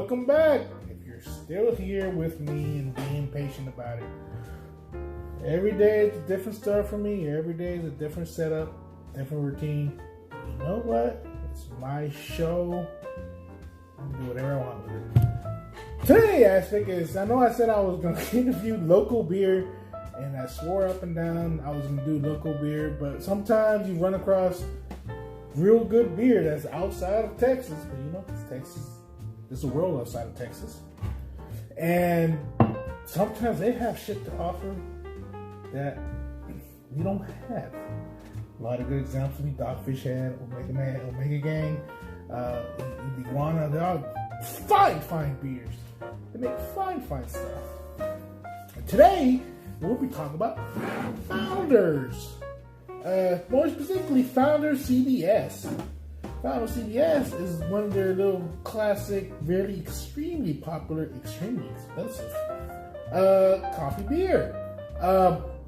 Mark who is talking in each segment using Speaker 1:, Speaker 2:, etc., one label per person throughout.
Speaker 1: welcome back. If you're still here with me and being patient about it. Every day is a different start for me. Every day is a different setup, different routine. You know what? It's my show. I can do whatever I want with it. Today's aspect is, I know I said I was going to interview local beer, and I swore up and down I was going to do local beer, but sometimes you run across real good beer that's outside of Texas. But you know, it's Texas. There's a world outside of Texas. And sometimes they have shit to offer that we don't have. A lot of good examples would be Dogfish Head, Omega Gang, Iguana. They're all fine beers. They make fine stuff. And today, we'll be talking about Founders. More specifically, Founders CBS. Founders CBS is one of their little classic, very extremely popular, extremely expensive coffee beer.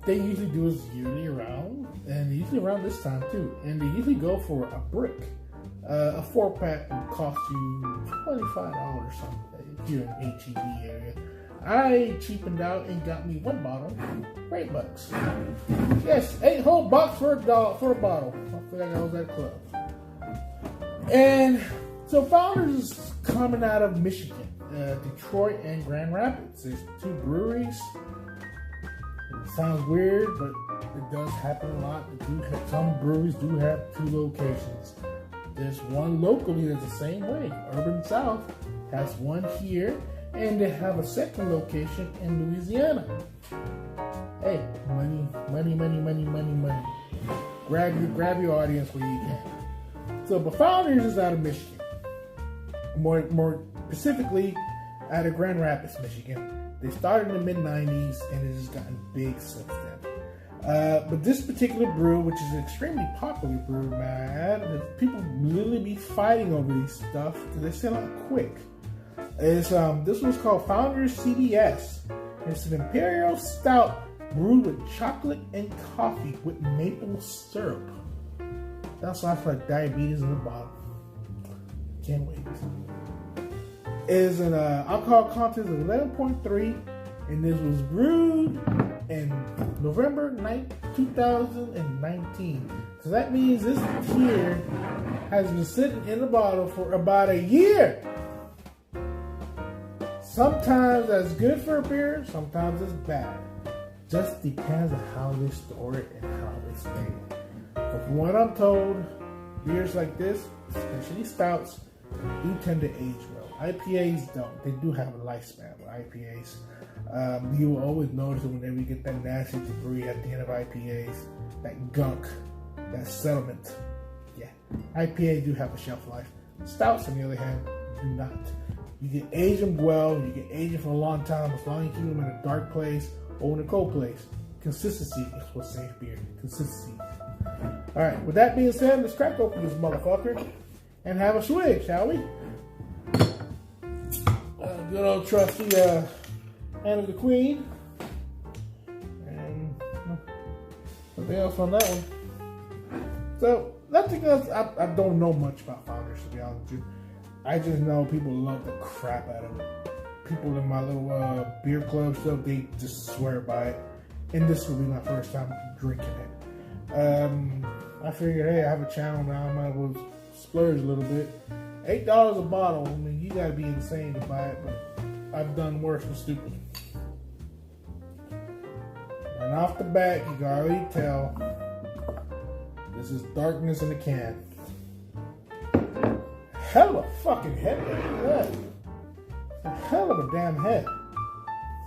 Speaker 1: They usually do this yearly around, and usually around this time too. And they usually go for a brick. A 4-pack will cost you $25 something here in HEB area. I cheapened out and got me one bottle for $8. Yes, 8 whole bucks for a bottle. I feel like I was at a club. And so Founders is coming out of Michigan, Detroit and Grand Rapids. There's 2 breweries. It sounds weird, but it does happen a lot. Some breweries do have 2 locations. There's one locally that's the same way. Urban South has one here, and they have a second location in Louisiana. Hey, money. Grab your audience where you can. So, but Founders is out of Michigan. More specifically, out of Grand Rapids, Michigan. They started in the mid-90s, and it has gotten big since then. But this particular brew, which is an extremely popular brew, man, people literally be fighting over these stuff because they sell out quick. This one's called Founders CBS. It's an imperial stout brewed with chocolate and coffee with maple syrup. That sounds like diabetes in a bottle. Can't wait. It is an alcohol content of 11.3, and this was brewed in November 9th, 2019. So that means this here has been sitting in the bottle for about a year. Sometimes that's good for a beer, sometimes it's bad. Just depends on how they store it and how they stay. But from what I'm told, beers like this, especially stouts, do tend to age well. IPAs don't. They do have a lifespan with IPAs. You will always notice it whenever you get that nasty debris at the end of IPAs, that gunk, that sediment. Yeah, IPAs do have a shelf life. Stouts, on the other hand, do not. You can age them well. You can age them for a long time as long as you keep them in a dark place or in a cold place. Consistency is what saves beer. Consistency. All right. With that being said, let's crack open this motherfucker and have a swig, shall we? Good old trusty Hand of the Queen. And nothing else on that one. So, nothing else. I don't know much about Founders, to be honest with you. I just know people love the crap out of it. People in my little beer club stuff, they just swear by it. And this will be my first time drinking it. I figured, hey, I have a channel now. I might as well splurge a little bit. $8 a bottle. I mean, you gotta be insane to buy it, but I've done worse than stupid. And off the bat, you can already tell this is darkness in a can. Hell of a fucking head. Look at that. A hell of a damn head.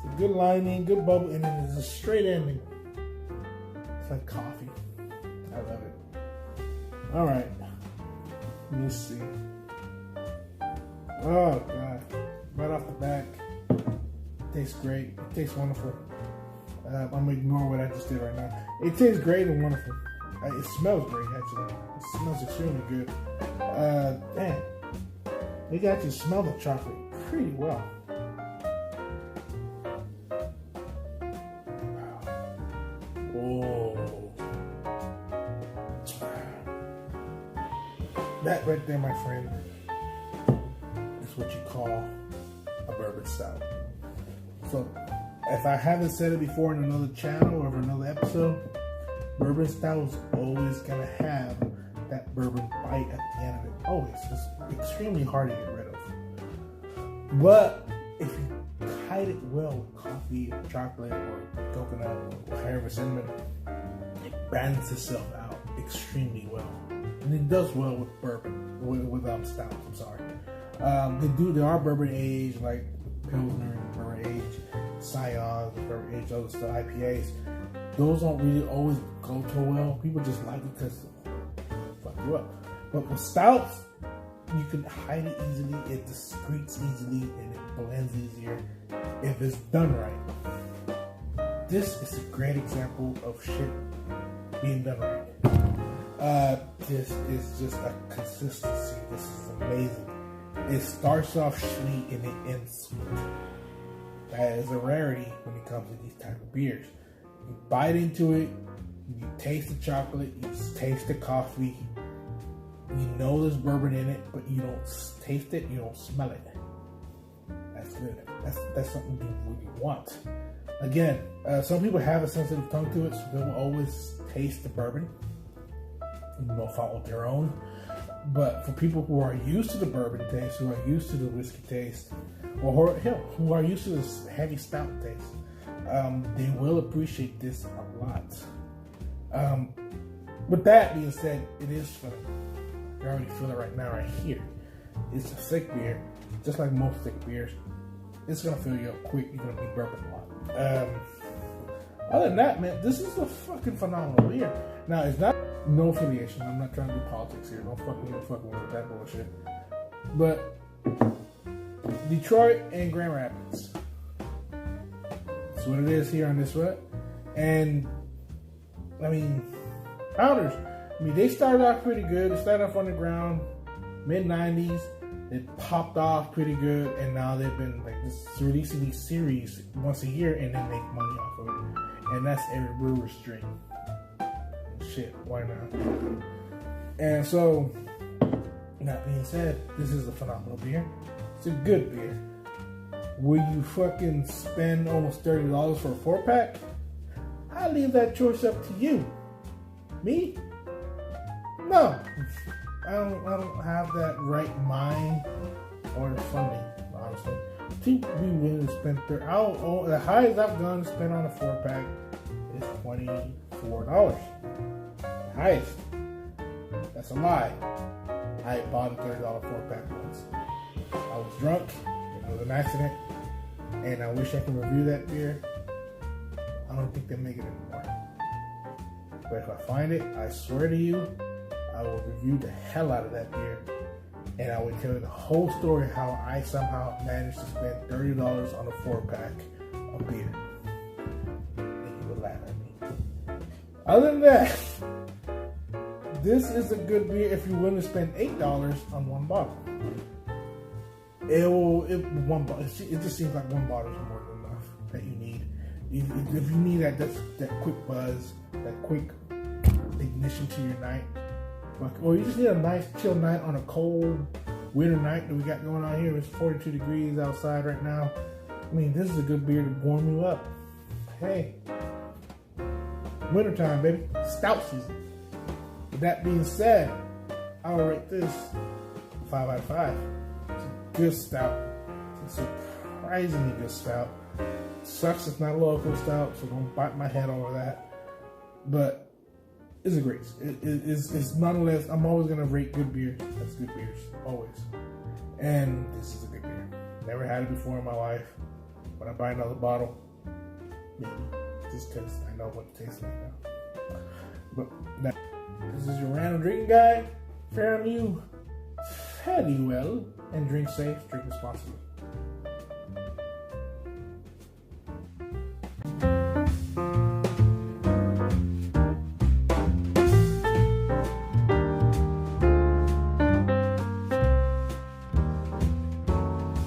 Speaker 1: It's a good lining, good bubble, and then there's a straight ending. It's like coffee. I love it. All right. Let me see. Oh, God. Right off the back. Tastes great. It tastes wonderful. I'm going to ignore what I just did right now. It tastes great and wonderful. It smells great, actually. It smells extremely good. Man. They got you smell the chocolate pretty well. Whoa. That right there, my friend, is what you call bourbon stout. So, if I haven't said it before in another channel or another episode, bourbon stout is always gonna have that bourbon bite at the end of it. Always. It's extremely hard to get rid of. But if you hide it well with coffee or chocolate or coconut or however cinnamon, it balances itself out extremely well. And it does well with bourbon, with stouts, I'm sorry. There are bourbon aged, like Pilsner, bourbon aged, Scions, bourbon aged, other stuff, IPAs. Those don't really always go too well. People just like it because fuck you up. But with stouts, you can hide it easily, it discretes easily, and it blends easier if it's done right. This is a great example of shit being done right. This is just a consistency. This is amazing. It starts off sweet and it ends sweet. That is a rarity when it comes to these type of beers. You bite into it, you taste the chocolate, you taste the coffee. You know there's bourbon in it, but you don't taste it, you don't smell it. That's good. That's something you really want. Again, some people have a sensitive tongue to it, so they will always taste the bourbon. You know, follow their own. But for people who are used to the bourbon taste, who are used to the whiskey taste, or who are used to this heavy stout taste, they will appreciate this a lot. With that being said, it is fun. I already feel it right now, right here. It's a thick beer, just like most thick beers. It's gonna fill you up quick. You're gonna be burping a lot. Other than that, man, this is a fucking phenomenal beer. Now, it's not no affiliation. I'm not trying to do politics here. Don't fucking with that bullshit. But Detroit and Grand Rapids. That's what it is here on this one. And I mean, Founders. I mean, they started off pretty good. They started off underground, mid-90s. It popped off pretty good, and now they've been like just releasing these series once a year, and then make money off of it. And that's every brewer's dream. Shit, why not? And so, that being said, this is a phenomenal beer. It's a good beer. Will you fucking spend almost $30 for a 4-pack? I leave that choice up to you. Me? No. I don't have that right mind or the funding, honestly. To be willing to spend the highest I've gone to spend on a 4-pack is $24. The highest. That's a lie. I bought a $30 4-pack once. I was drunk. It was an accident. And I wish I could review that beer. I don't think they make it anymore. But if I find it, I swear to you, I will review the hell out of that beer. And I will tell you the whole story how I somehow managed to spend $30 on a 4-pack of beer. And you would laugh at me. Other than that, this is a good beer if you're willing to spend $8 on one bottle. It just seems like one bottle is more than enough that you need. If you need that quick buzz, that quick ignition to your night, or you just need a nice chill night on a cold winter night that we got going on here. It's 42 degrees outside right now. I mean, this is a good beer to warm you up. Hey, wintertime, baby, stout season. With that being said, I'll rate this 5 out of 5. It's a good stout. It's a surprisingly good stout. Sucks it's not a local stout, so don't bite my head over that. But it's a great. It's nonetheless. I'm always gonna rate good beers. That's good beers, always. And this is a good beer. Never had it before in my life. When I buy another bottle, maybe just because I know what it tastes like now. But this is your random drinking guide. Fare on you fairly well, and drink safe, drink responsibly.